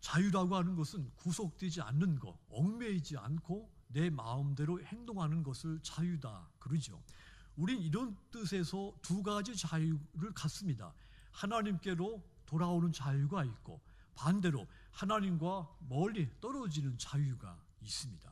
자유라고 하는 것은 구속되지 않는 것, 얽매이지 않고 내 마음대로 행동하는 것을 자유다 그러죠. 우린 이런 뜻에서 두 가지 자유를 갖습니다. 하나님께로 돌아오는 자유가 있고 반대로 하나님과 멀리 떨어지는 자유가 있습니다.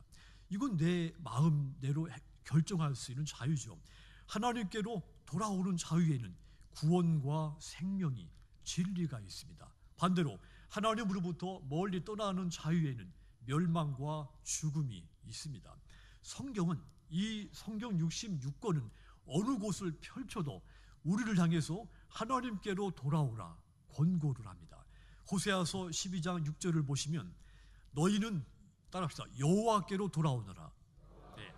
이건 내 마음대로 결정할 수 있는 자유죠. 하나님께로 돌아오는 자유에는 구원과 생명이, 진리가 있습니다. 반대로 하나님으로부터 멀리 떠나는 자유에는 멸망과 죽음이 있습니다. 성경은, 이 성경 66권은 어느 곳을 펼쳐도 우리를 향해서 하나님께로 돌아오라 권고를 합니다. 호세아서 12장 6절을 보시면 너희는, 따라합시다, 여호와께로 돌아오너라. 네.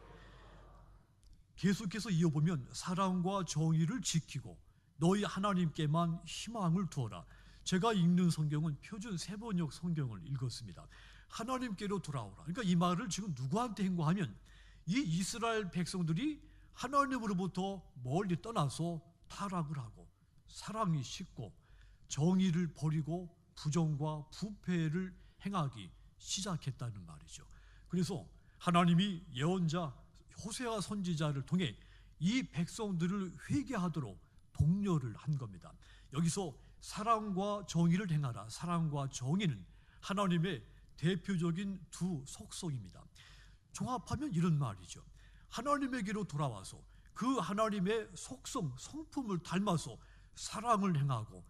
계속해서 이어보면 사랑과 정의를 지키고 너희 하나님께만 희망을 두어라. 제가 읽는 성경은 표준 세번역 성경을 읽었습니다. 하나님께로 돌아오라. 그러니까 이 말을 지금 누구한테 행고하면 이 이스라엘 백성들이 하나님으로부터 멀리 떠나서 타락을 하고 사랑이 식고 정의를 버리고 부정과 부패를 행하기 시작했다는 말이죠. 그래서 하나님이 예언자 호세아 선지자를 통해 이 백성들을 회개하도록 독려를 한 겁니다. 여기서 사랑과 정의를 행하라. 사랑과 정의는 하나님의 대표적인 두 속성입니다. 종합하면 이런 말이죠. 하나님에게로 돌아와서 그 하나님의 속성, 성품을 닮아서 사랑을 행하고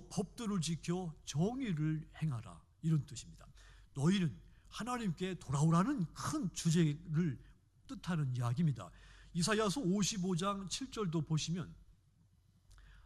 법들을 지켜 정의를 행하라, 이런 뜻입니다. 너희는 하나님께 돌아오라는 큰 주제를 뜻하는 이야기입니다. 이사야서 55장 7절도 보시면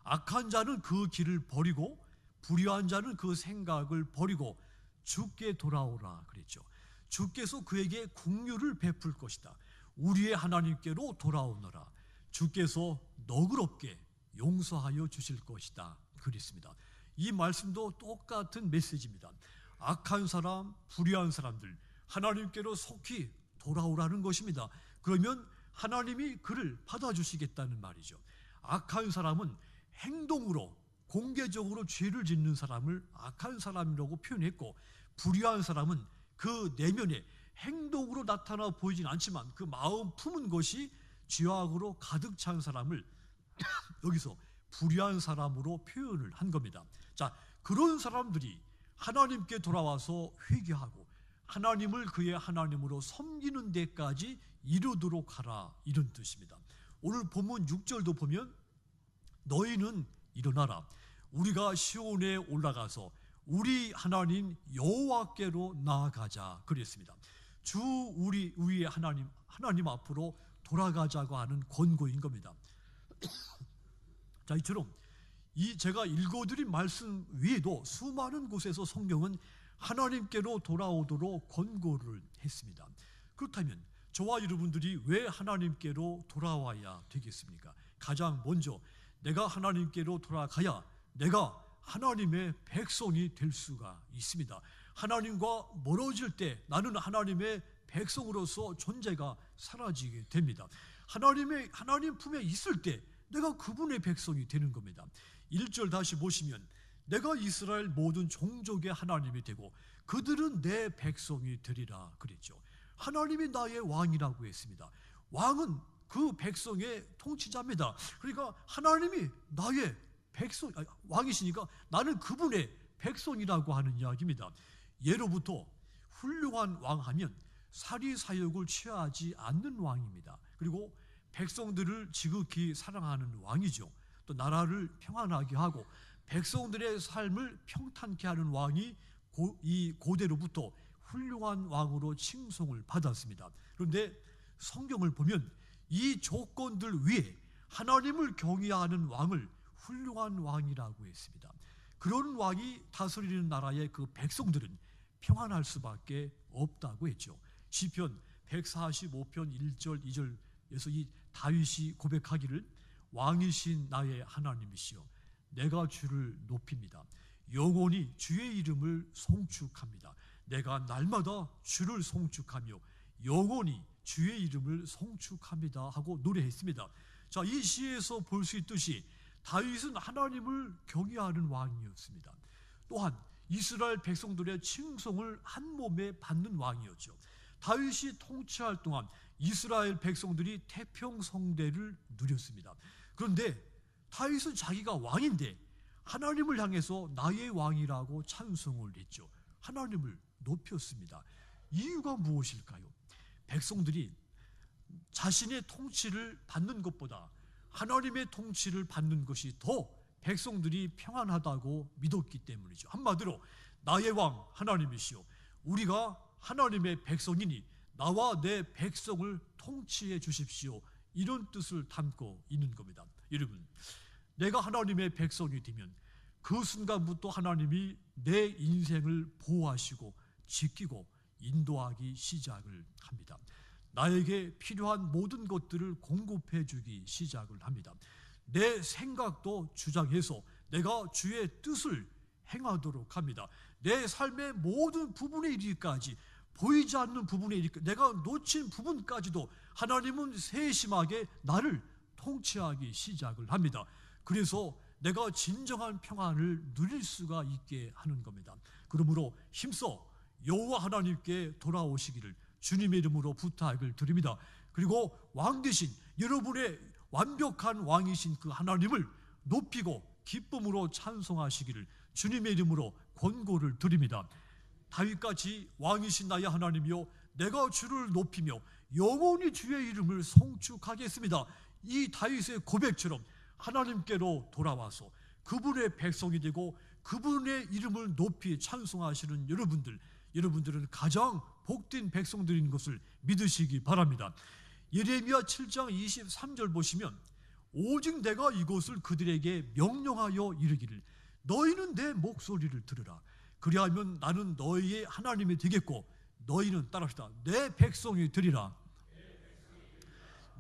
악한 자는 그 길을 버리고 불의한 자는 그 생각을 버리고 주께 돌아오라 그랬죠. 주께서 그에게 긍휼을 베풀 것이다. 우리의 하나님께로 돌아오너라. 주께서 너그럽게 용서하여 주실 것이다 그랬습니다. 이 말씀도 똑같은 메시지입니다. 악한 사람, 불의한 사람들 하나님께로 속히 돌아오라는 것입니다. 그러면 하나님이 그를 받아주시겠다는 말이죠. 악한 사람은 행동으로 공개적으로 죄를 짓는 사람을 악한 사람이라고 표현했고, 불의한 사람은 그 내면에 행동으로 나타나 보이진 않지만 그 마음 품은 것이 죄악으로 가득 찬 사람을 여기서 불의한 사람으로 표현을 한 겁니다. 자, 그런 사람들이 하나님께 돌아와서 회개하고 하나님을 그의 하나님으로 섬기는 데까지 이르도록 하라, 이런 뜻입니다. 오늘 본문 6절도 보면 너희는 일어나라. 우리가 시온에 올라가서 우리 하나님 여호와께로 나아가자 그랬습니다. 주 우리의 하나님 앞으로 돌아가자고 하는 권고인 겁니다. 자, 이처럼 제가 읽어드린 말씀 외에도 수많은 곳에서 성경은 하나님께로 돌아오도록 권고를 했습니다. 그렇다면 저와 여러분들이 왜 하나님께로 돌아와야 되겠습니까? 가장 먼저 내가 하나님께로 돌아가야 내가 하나님의 백성이 될 수가 있습니다. 하나님과 멀어질 때 나는 하나님의 백성으로서 존재가 사라지게 됩니다. 하나님 품에 있을 때 내가 그분의 백성이 되는 겁니다. 1절 다시 보시면 내가 이스라엘 모든 종족의 하나님이 되고 그들은 내 백성이 되리라 그랬죠. 하나님이 나의 왕이라고 했습니다. 왕은 그 백성의 통치자입니다. 그러니까 하나님이 나의 백성, 왕이시니까 나는 그분의 백성이라고 하는 이야기입니다. 예로부터 훌륭한 왕하면 사리사욕을 취하지 않는 왕입니다. 그리고 백성들을 지극히 사랑하는 왕이죠. 또 나라를 평안하게 하고 백성들의 삶을 평탄케 하는 왕이 이 고대로부터 훌륭한 왕으로 칭송을 받았습니다. 그런데 성경을 보면 이 조건들 위에 하나님을 경외하는 왕을 훌륭한 왕이라고 했습니다. 그런 왕이 다스리는 나라의 그 백성들은 평안할 수밖에 없다고 했죠. 시편 145편 1절 2절에서 이 다윗이 고백하기를 왕이신 나의 하나님이시여 내가 주를 높입니다. 영원히 주의 이름을 송축합니다. 내가 날마다 주를 송축하며 영원히 주의 이름을 송축합니다 하고 노래했습니다. 자, 이 시에서 볼 수 있듯이 다윗은 하나님을 경외하는 왕이었습니다. 또한 이스라엘 백성들의 칭송을 한 몸에 받는 왕이었죠. 다윗이 통치할 동안 이스라엘 백성들이 태평성대를 누렸습니다. 그런데 다윗은 자기가 왕인데 하나님을 향해서 나의 왕이라고 찬송을 했죠. 하나님을 높였습니다. 이유가 무엇일까요? 백성들이 자신의 통치를 받는 것보다 하나님의 통치를 받는 것이 더 백성들이 평안하다고 믿었기 때문이죠. 한마디로 나의 왕 하나님이시오, 우리가 하나님의 백성이니 나와 내 백성을 통치해 주십시오, 이런 뜻을 담고 있는 겁니다. 여러분, 내가 하나님의 백성이 되면 그 순간부터 하나님이 내 인생을 보호하시고 지키고 인도하기 시작을 합니다. 나에게 필요한 모든 것들을 공급해 주기 시작을 합니다. 내 생각도 주장해서 내가 주의 뜻을 행하도록 합니다. 내 삶의 모든 부분에 이르기까지, 보이지 않는 부분에 이르기까지, 내가 놓친 부분까지도 하나님은 세심하게 나를 통치하기 시작을 합니다. 그래서 내가 진정한 평안을 누릴 수가 있게 하는 겁니다. 그러므로 힘써 여호와 하나님께 돌아오시기를 주님의 이름으로 부탁을 드립니다. 그리고 왕 되신 여러분의 완벽한 왕이신 그 하나님을 높이고 기쁨으로 찬송하시기를 주님의 이름으로 권고를 드립니다. 다윗같이 왕이신 나의 하나님이여, 내가 주를 높이며 영원히 주의 이름을 송축하겠습니다. 이 다윗의 고백처럼 하나님께로 돌아와서 그분의 백성이 되고 그분의 이름을 높이 찬송하시는 여러분들은 가장 복된 백성들인 것을 믿으시기 바랍니다. 예레미야 7장 23절 보시면 오직 내가 이것을 그들에게 명령하여 이르기를 너희는 내 목소리를 들으라. 그리하면 나는 너희의 하나님이 되겠고 너희는 따라합시다. 내 백성이 되리라.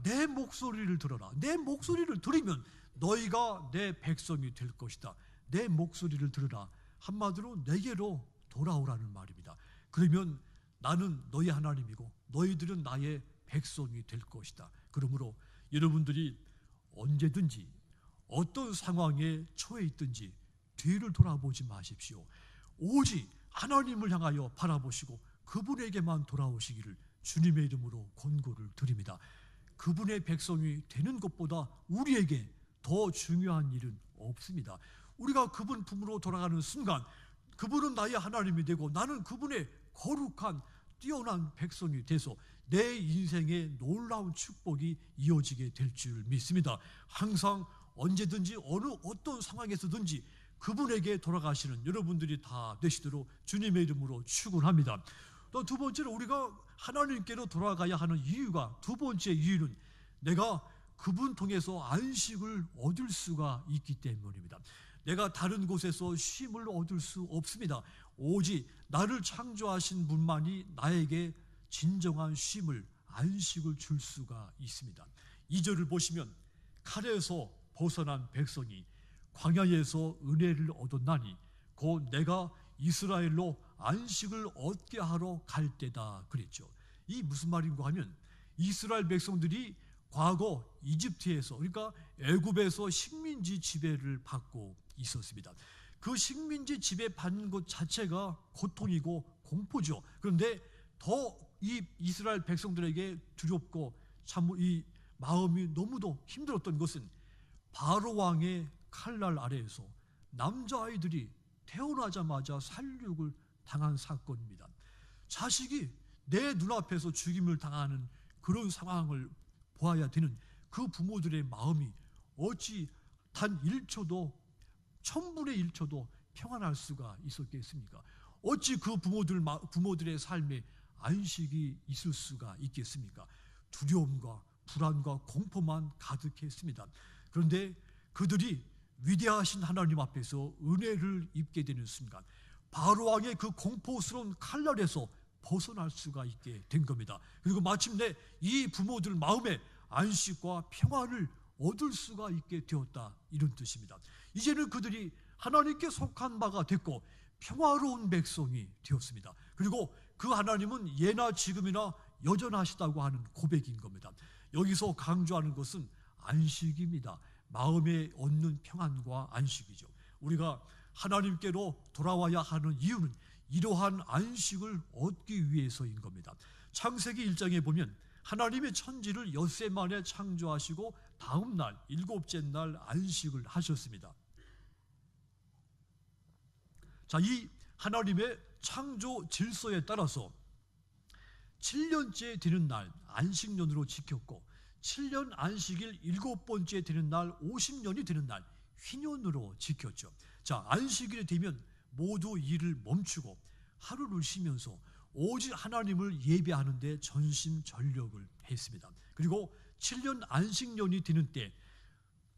내 목소리를 들어라. 내 목소리를 들으면 너희가 내 백성이 될 것이다. 내 목소리를 들으라. 한마디로 내게로 돌아오라는 말입니다. 그러면 나는 너희 하나님이고 너희들은 나의 백성이 될 것이다. 그러므로 여러분들이 언제든지 어떤 상황에 처해 있든지 뒤를 돌아보지 마십시오. 오직 하나님을 향하여 바라보시고 그분에게만 돌아오시기를 주님의 이름으로 권고를 드립니다. 그분의 백성이 되는 것보다 우리에게 더 중요한 일은 없습니다. 우리가 그분 품으로 돌아가는 순간 그분은 나의 하나님이 되고 나는 그분의 거룩한 뛰어난 백성이 돼서 내 인생에 놀라운 축복이 이어지게 될 줄 믿습니다. 항상 언제든지 어떤 상황에서든지 그분에게 돌아가시는 여러분들이 다 되시도록 주님의 이름으로 축원합니다. 또 두 번째로 우리가 하나님께로 돌아가야 하는 이유가, 두 번째 이유는 내가 그분 통해서 안식을 얻을 수가 있기 때문입니다. 내가 다른 곳에서 쉼을 얻을 수 없습니다. 오직 나를 창조하신 분만이 나에게 진정한 쉼을, 안식을 줄 수가 있습니다. 2절을 보시면 칼에서 벗어난 백성이 광야에서 은혜를 얻었나니 곧 내가 이스라엘로 안식을 얻게 하러 갈 때다 그랬죠. 이 무슨 말인가 하면 이스라엘 백성들이 과거 이집트에서, 그러니까 애굽에서 식민지 지배를 받고 있었습니다. 그 식민지 지배 받는 것 자체가 고통이고 공포죠. 그런데 더 이 이스라엘 백성들에게 두렵고 참 이 마음이 너무도 힘들었던 것은 바로 왕의 칼날 아래에서 남자아이들이 태어나자마자 살육을 당한 사건입니다. 자식이 내 눈앞에서 죽임을 당하는 그런 상황을 보아야 되는 그 부모들의 마음이 어찌 단 1초도 1000분의 1초도 평안할 수가 있었겠습니까? 어찌 그 부모들의 삶에 안식이 있을 수가 있겠습니까? 두려움과 불안과 공포만 가득했습니다. 그런데 그들이 위대하신 하나님 앞에서 은혜를 입게 되는 순간 바로 왕의 그 공포스러운 칼날에서 벗어날 수가 있게 된 겁니다. 그리고 마침내 이 부모들 마음에 안식과 평안을 얻을 수가 있게 되었다, 이런 뜻입니다. 이제는 그들이 하나님께 속한 바가 됐고 평화로운 백성이 되었습니다. 그리고 그 하나님은 예나 지금이나 여전하시다고 하는 고백인 겁니다. 여기서 강조하는 것은 안식입니다. 마음에 얻는 평안과 안식이죠. 우리가 하나님께로 돌아와야 하는 이유는 이러한 안식을 얻기 위해서인 겁니다. 창세기 1장에 보면 하나님의 천지를 엿새 만에 창조하시고 다음 날 일곱째 날 안식을 하셨습니다. 자, 이 하나님의 창조 질서에 따라서 7년째 되는 날 안식년으로 지켰고 7년 안식일 7번째 되는 날 50년이 되는 날 휘년으로 지켰죠. 자, 안식일이 되면 모두 일을 멈추고 하루를 쉬면서 오직 하나님을 예배하는 데 전심전력을 했습니다. 그리고 7년 안식년이 되는 때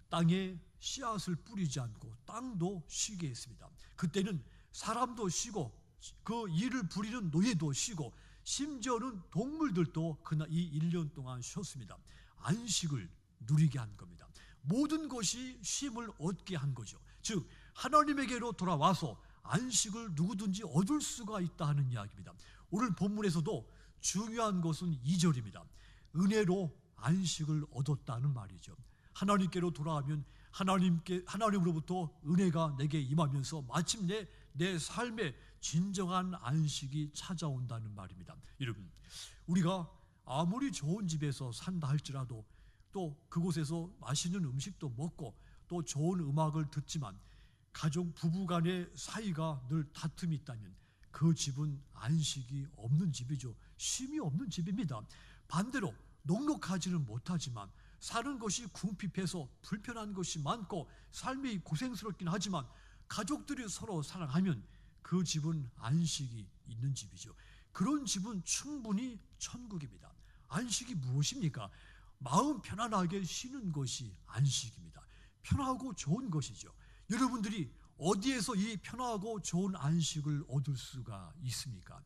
땅에 씨앗을 뿌리지 않고 땅도 쉬게 했습니다. 그때는 사람도 쉬고 그 일을 부리는 노예도 쉬고 심지어는 동물들도 그날 이 1년 동안 쉬었습니다. 안식을 누리게 한 겁니다. 모든 것이 쉼을 얻게 한 거죠. 즉 하나님에게로 돌아와서 안식을 누구든지 얻을 수가 있다 하는 이야기입니다. 오늘 본문에서도 중요한 것은 2절입니다. 은혜로 안식을 얻었다는 말이죠. 하나님께로 돌아가면 하나님으로부터 은혜가 내게 임하면서 마침내 내 삶에 진정한 안식이 찾아온다는 말입니다. 여러분, 우리가 아무리 좋은 집에서 산다 할지라도 또 그곳에서 맛있는 음식도 먹고 또 좋은 음악을 듣지만 가족 부부 간의 사이가 늘 다툼이 있다면 그 집은 안식이 없는 집이죠. 쉼이 없는 집입니다. 반대로 넉넉하지는 못하지만 사는 것이 궁핍해서 불편한 것이 많고 삶이 고생스럽긴 하지만 가족들이 서로 사랑하면 그 집은 안식이 있는 집이죠. 그런 집은 충분히 천국입니다. 안식이 무엇입니까? 마음 편안하게 쉬는 것이 안식입니다. 편하고 좋은 것이죠. 여러분들이 어디에서 이 편하고 좋은 안식을 얻을 수가 있습니까?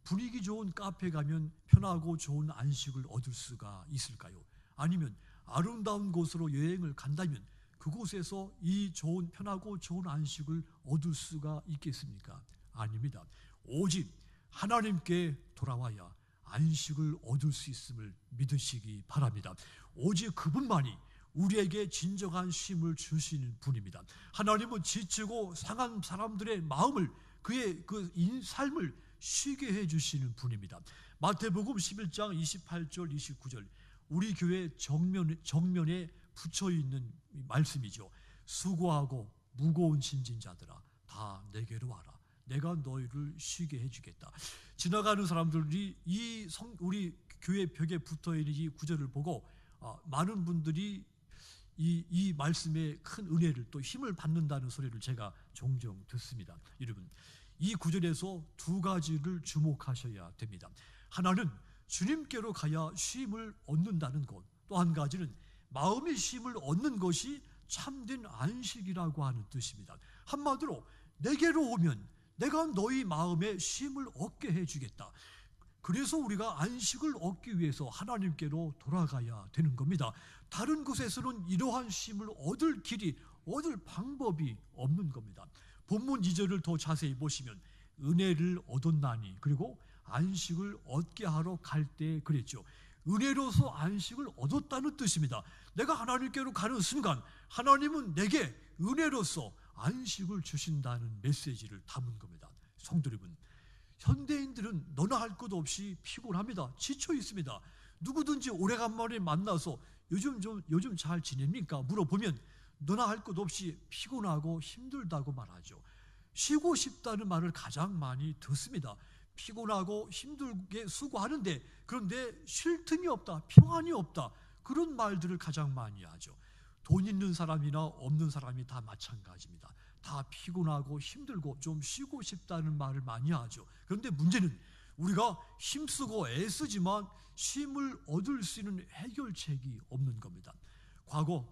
분위기 좋은 카페 가면 편하고 좋은 안식을 얻을 수가 있을까요? 아니면 아름다운 곳으로 여행을 간다면 그곳에서 이 좋은 편하고 좋은 안식을 얻을 수가 있겠습니까? 아닙니다. 오직 하나님께 돌아와야 안식을 얻을 수 있음을 믿으시기 바랍니다. 오직 그분만이 우리에게 진정한 쉼을 주시는 분입니다. 하나님은 지치고 상한 사람들의 마음을 그의 그 삶을 쉬게 해주시는 분입니다. 마태복음 11장 28절 29절 우리 교회 정면에 붙여있는 말씀이죠. 수고하고 무거운 짐진 자들아 다 내게로 와라. 내가 너희를 쉬게 해주겠다. 지나가는 사람들이 우리 교회 벽에 붙어있는 이 구절을 보고 많은 분들이 이 말씀의 큰 은혜를 또 힘을 받는다는 소리를 제가 종종 듣습니다. 여러분, 이 구절에서 두 가지를 주목하셔야 됩니다. 하나는 주님께로 가야 쉼을 얻는다는 것, 또 한 가지는 마음의 쉼을 얻는 것이 참된 안식이라고 하는 뜻입니다. 한마디로 내게로 오면 내가 너희 마음에 쉼을 얻게 해주겠다. 그래서 우리가 안식을 얻기 위해서 하나님께로 돌아가야 되는 겁니다. 다른 곳에서는 이러한 쉼을 얻을 길이, 얻을 방법이 없는 겁니다. 본문 2절을 더 자세히 보시면 은혜를 얻었나니, 그리고 안식을 얻게 하러 갈 때 그랬죠. 은혜로서 안식을 얻었다는 뜻입니다. 내가 하나님께로 가는 순간 하나님은 내게 은혜로서 안식을 주신다는 메시지를 담은 겁니다. 성도 여러분, 현대인들은 너나 할 것 없이 피곤합니다. 지쳐 있습니다. 누구든지 오래간만에 만나서 요즘 잘 지냅니까? 물어보면 너나 할 것 없이 피곤하고 힘들다고 말하죠. 쉬고 싶다는 말을 가장 많이 듣습니다. 피곤하고 힘들게 수고하는데 그런데 쉴 틈이 없다, 평안이 없다, 그런 말들을 가장 많이 하죠. 돈 있는 사람이나 없는 사람이 다 마찬가지입니다. 다 피곤하고 힘들고 좀 쉬고 싶다는 말을 많이 하죠. 그런데 문제는 우리가 힘쓰고 애쓰지만 쉼을 얻을 수 있는 해결책이 없는 겁니다. 과거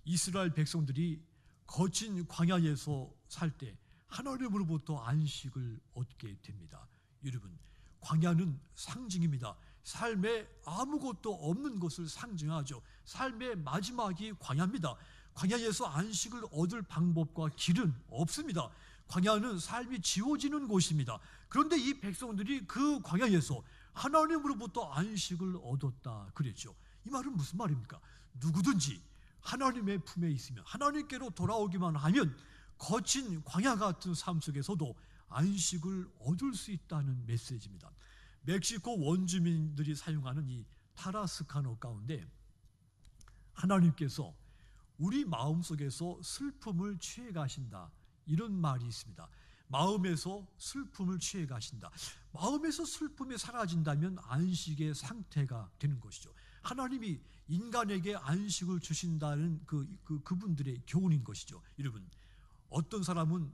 이스라엘 백성들이 거친 광야에서 살 때 하나님으로부터 안식을 얻게 됩니다. 여러분, 광야는 상징입니다. 삶에 아무것도 없는 것을 상징하죠. 삶의 마지막이 광야입니다. 광야에서 안식을 얻을 방법과 길은 없습니다. 광야는 삶이 지워지는 곳입니다. 그런데 이 백성들이 그 광야에서 하나님으로부터 안식을 얻었다 그랬죠. 이 말은 무슨 말입니까? 누구든지 하나님의 품에 있으면, 하나님께로 돌아오기만 하면 거친 광야 같은 삶 속에서도 안식을 얻을 수 있다는 메시지입니다. 멕시코 원주민들이 사용하는 이 타라스카노 가운데 하나님께서 우리 마음속에서 슬픔을 취해 가신다, 이런 말이 있습니다. 마음에서 슬픔을 취해 가신다. 마음에서 슬픔이 사라진다면 안식의 상태가 되는 것이죠. 하나님이 인간에게 안식을 주신다는 그분들의 교훈인 것이죠. 여러분, 어떤 사람은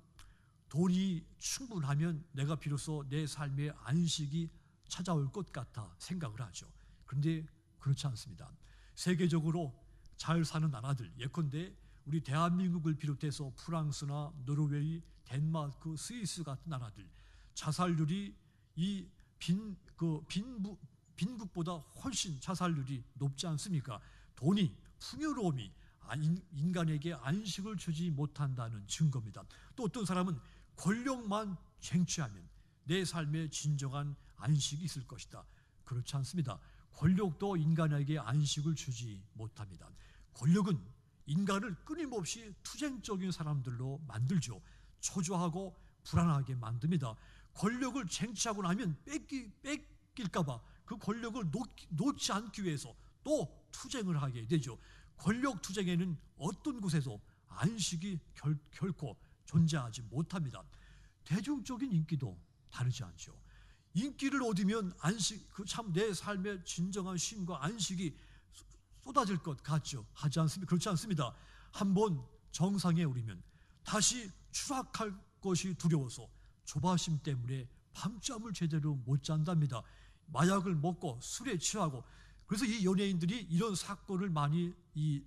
돈이 충분하면 내가 비로소 내 삶의 안식이 찾아올 것 같아 생각을 하죠. 그런데 그렇지 않습니다. 세계적으로 잘 사는 나라들, 예컨대 우리 대한민국을 비롯해서 프랑스나 노르웨이, 덴마크, 스위스 같은 나라들, 자살률이 이 빈국보다 훨씬 자살률이 높지 않습니까? 돈이, 풍요로움이 인간에게 안식을 주지 못한다는 증거입니다. 또 어떤 사람은 권력만 쟁취하면 내 삶에 진정한 안식이 있을 것이다. 그렇지 않습니다. 권력도 인간에게 안식을 주지 못합니다. 권력은 인간을 끊임없이 투쟁적인 사람들로 만들죠. 초조하고 불안하게 만듭니다. 권력을 쟁취하고 나면 뺏길까봐 그 권력을 놓지 않기 위해서 또 투쟁을 하게 되죠. 권력 투쟁에는 어떤 곳에서 안식이 결코 존재하지 못합니다. 대중적인 인기도 다르지 않죠. 인기를 얻으면 안식, 참 내 삶의 진정한 쉼과 안식이 쏟아질 것 같죠. 하지 않습니까? 그렇지 않습니다. 한번 정상에 오르면 다시 추락할 것이 두려워서 조바심 때문에 밤잠을 제대로 못 잔답니다. 마약을 먹고 술에 취하고, 그래서 이 연예인들이 이런 사건을 많이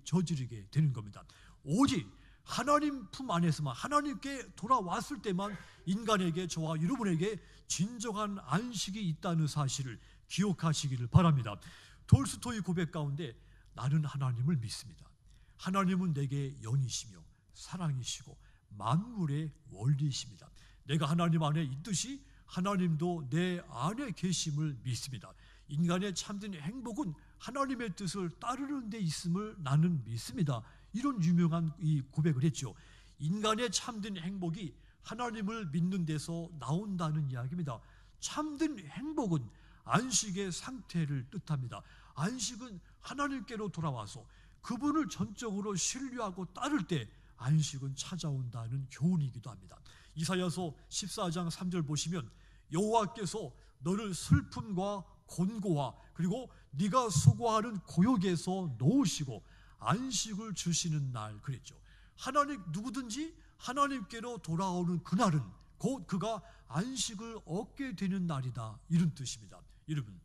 저지르게 되는 겁니다. 오직 하나님 품 안에서만, 하나님께 돌아왔을 때만 인간에게, 저와 여러분에게 진정한 안식이 있다는 사실을 기억하시기를 바랍니다. 돌스토이 고백 가운데 나는 하나님을 믿습니다. 하나님은 내게 영이시며 사랑이시고 만물의 원리이십니다. 내가 하나님 안에 있듯이 하나님도 내 안에 계심을 믿습니다. 인간의 참된 행복은 하나님의 뜻을 따르는 데 있음을 나는 믿습니다. 이런 유명한 이 고백을 했죠. 인간의 참된 행복이 하나님을 믿는 데서 나온다는 이야기입니다. 참된 행복은 안식의 상태를 뜻합니다. 안식은 하나님께로 돌아와서 그분을 전적으로 신뢰하고 따를 때 안식은 찾아온다는 교훈이기도 합니다. 이사야서 14장 3절 보시면 여호와께서 너를 슬픔과 곤고와 그리고 네가 수고하는 고역에서 놓으시고 안식을 주시는 날 그랬죠. 하나님, 누구든지 하나님께로 돌아오는 그날은 곧 그가 안식을 얻게 되는 날이다, 이런 뜻입니다. 여러분,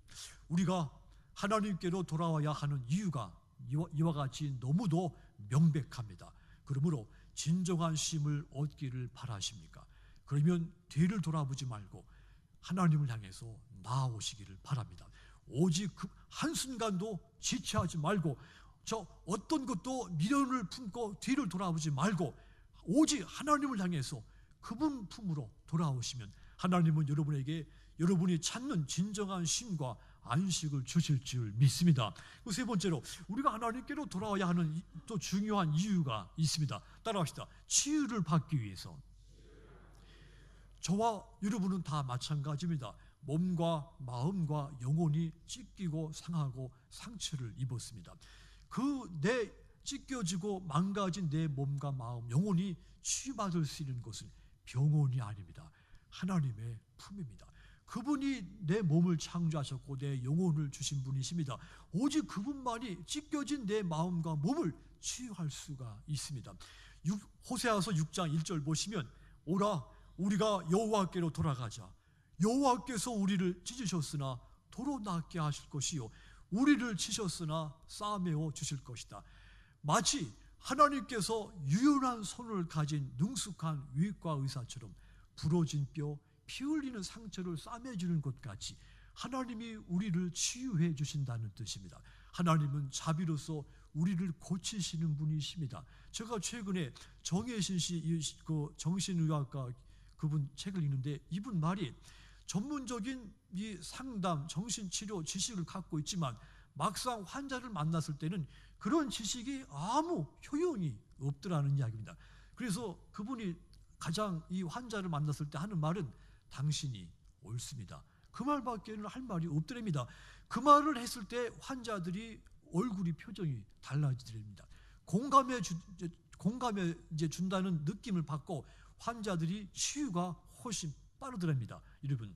우리가 하나님께로 돌아와야 하는 이유가 이와 같이 너무도 명백합니다. 그러므로 진정한 쉼을 얻기를 바라십니까? 그러면 뒤를 돌아보지 말고 하나님을 향해서 나아오시기를 바랍니다. 오직 그 한순간도 지체하지 말고 저 어떤 것도 미련을 품고 뒤를 돌아보지 말고 오직 하나님을 향해서 그분 품으로 돌아오시면 하나님은 여러분에게 여러분이 찾는 진정한 쉼과 안식을 주실 줄 믿습니다. 세 번째로 우리가 하나님께로 돌아와야 하는 또 중요한 이유가 있습니다. 따라합시다. 치유를 받기 위해서. 저와 여러분은 다 마찬가지입니다. 몸과 마음과 영혼이 찢기고 상하고 상처를 입었습니다. 내 찢겨지고 망가진 내 몸과 마음, 영혼이 치유받을 수 있는 것은 병원이 아닙니다. 하나님의 품입니다. 그분이 내 몸을 창조하셨고 내 영혼을 주신 분이십니다. 오직 그분만이 찢겨진 내 마음과 몸을 치유할 수가 있습니다. 호세아서 6장 1절 보시면 오라 우리가 여호와께로 돌아가자. 여호와께서 우리를 찢으셨으나 도로 낫게 하실 것이요 우리를 치셨으나 싸매어 주실 것이다. 마치 하나님께서 유연한 손을 가진 능숙한 위과 의사처럼 부러진 뼈, 피 흘리는 상처를 싸매주는 것 같이 하나님이 우리를 치유해 주신다는 뜻입니다. 하나님은 자비로서 우리를 고치시는 분이십니다. 제가 최근에 정혜신 씨, 정신의학과 그분 책을 읽는데 이분 말이 전문적인 이 상담, 정신치료 지식을 갖고 있지만 막상 환자를 만났을 때는 그런 지식이 아무 효용이 없더라는 이야기입니다. 그래서 그분이 가장 이 환자를 만났을 때 하는 말은 당신이 옳습니다. 그 말밖에는 할 말이 없더랍니다. 그 말을 했을 때 환자들이 얼굴이 표정이 달라지더랍니다. 공감해 준다는 느낌을 받고 환자들이 치유가 훨씬 빠르더랍니다. 여러분,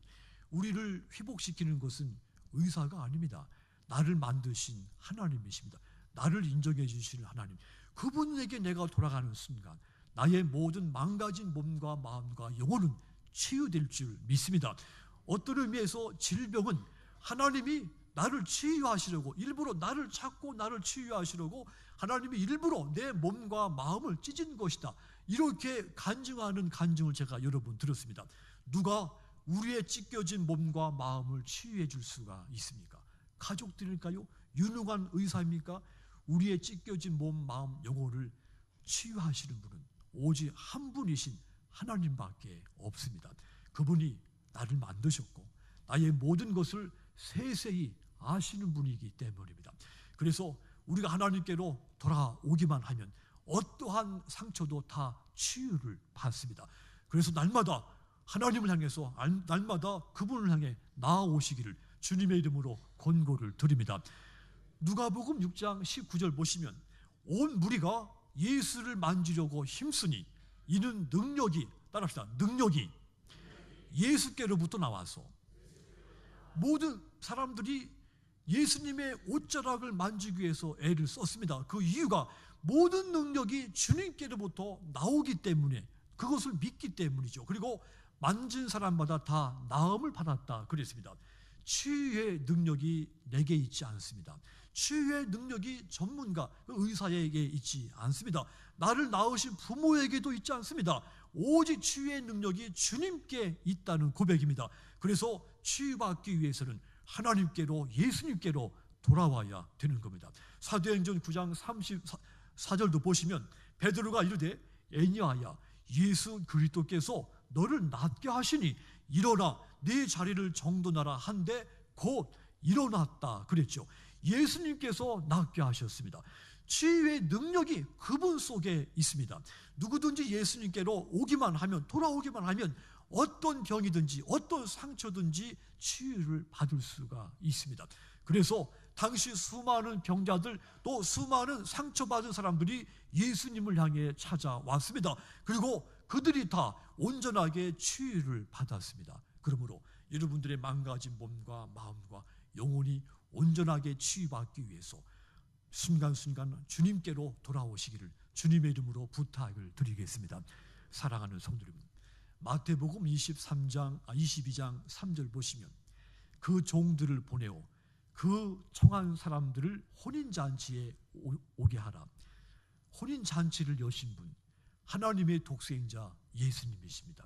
우리를 회복시키는 것은 의사가 아닙니다. 나를 만드신 하나님이십니다. 나를 인정해 주시는 하나님, 그분에게 내가 돌아가는 순간 나의 모든 망가진 몸과 마음과 영혼은 치유될 줄 믿습니다. 어떤 의미에서 질병은 하나님이 나를 치유하시려고, 일부러 나를 찾고 나를 치유하시려고 하나님이 일부러 내 몸과 마음을 찢은 것이다, 이렇게 간증하는 간증을 제가 여러 번 들었습니다. 누가 우리의 찢겨진 몸과 마음을 치유해 줄 수가 있습니까? 가족들일까요? 유능한 의사입니까? 우리의 찢겨진 몸, 마음, 영혼을 치유하시는 분은 오직 한 분이신 하나님밖에 없습니다. 그분이 나를 만드셨고 나의 모든 것을 세세히 아시는 분이기 때문입니다. 그래서 우리가 하나님께로 돌아오기만 하면 어떠한 상처도 다 치유를 받습니다. 그래서 날마다 하나님을 향해서, 날마다 그분을 향해 나아오시기를 주님의 이름으로 권고를 드립니다. 누가복음 6장 19절 보시면 온 무리가 예수를 만지려고 힘쓰니 이는 능력이, 따라합시다, 능력이 예수께로부터 나와서, 모든 사람들이 예수님의 옷자락을 만지기 위해서 애를 썼습니다. 그 이유가 모든 능력이 주님께로부터 나오기 때문에, 그것을 믿기 때문이죠. 그리고 만진 사람마다 다 나음을 받았다 그랬습니다. 치유의 능력이 내게 있지 않습니다. 치유의 능력이 전문가, 의사에게 있지 않습니다. 나를 낳으신 부모에게도 있지 않습니다. 오직 치유의 능력이 주님께 있다는 고백입니다. 그래서 치유받기 위해서는 하나님께로, 예수님께로 돌아와야 되는 겁니다. 사도행전 9장 34절도 보시면 베드로가 이르되 애니아야, 예수 그리스도께서 너를 낫게 하시니 일어나 네 자리를 정돈하라 한데 곧 일어났다 그랬죠. 예수님께서 낫게 하셨습니다. 치유의 능력이 그분 속에 있습니다. 누구든지 예수님께로 오기만 하면, 돌아오기만 하면 어떤 병이든지 어떤 상처든지 치유를 받을 수가 있습니다. 그래서 당시 수많은 병자들, 또 수많은 상처받은 사람들이 예수님을 향해 찾아왔습니다. 그리고 그들이 다 온전하게 치유를 받았습니다. 그러므로 여러분들의 망가진 몸과 마음과 영혼이 온전하게 치유받기 위해서 순간순간 주님께로 돌아오시기를 주님의 이름으로 부탁을 드리겠습니다. 사랑하는 성도 여러분, 마태복음 22장 3절 보시면 그 종들을 보내어 그 청한 사람들을 혼인잔치에 오게 하라. 혼인잔치를 여신 분, 하나님의 독생자 예수님이십니다.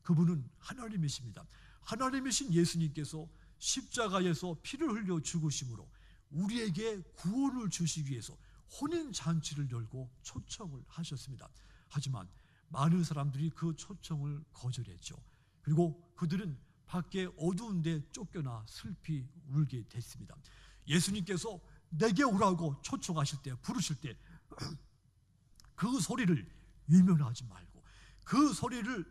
그분은 하나님이십니다. 하나님이신 예수님께서 십자가에서 피를 흘려 죽으심으로 우리에게 구원을 주시기 위해서 혼인잔치를 열고 초청을 하셨습니다. 하지만 많은 사람들이 그 초청을 거절했죠. 그리고 그들은 밖에 어두운 데 쫓겨나 슬피 울게 됐습니다. 예수님께서 내게 오라고 초청하실 때, 부르실 때 그 소리를 외면하지 말고, 그 소리를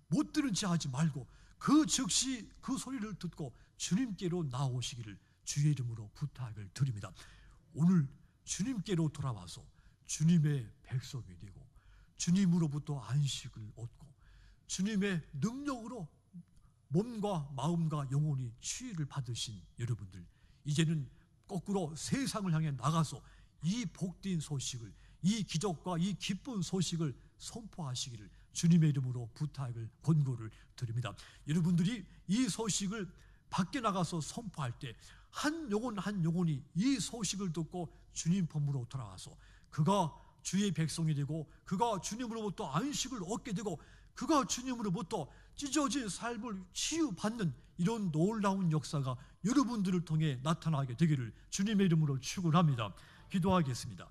못 들은 채 하지 말고 그 즉시 그 소리를 듣고 주님께로 나오시기를 주의 이름으로 부탁을 드립니다. 오늘 주님께로 돌아와서 주님의 백성이 되고 주님으로부터 안식을 얻고 주님의 능력으로 몸과 마음과 영혼이 치유를 받으신 여러분들, 이제는 거꾸로 세상을 향해 나가서 이 복된 소식을, 이 기적과 이 기쁜 소식을 선포하시기를 주님의 이름으로 부탁을, 권고를 드립니다. 여러분들이 이 소식을 밖에 나가서 선포할 때 한 영혼 한 영혼이 이 소식을 듣고 주님 품으로 돌아와서 그가 주의 백성이 되고 그가 주님으로부터 안식을 얻게 되고 그가 주님으로부터 찢어진 삶을 치유받는 이런 놀라운 역사가 여러분들을 통해 나타나게 되기를 주님의 이름으로 축원합니다. 기도하겠습니다.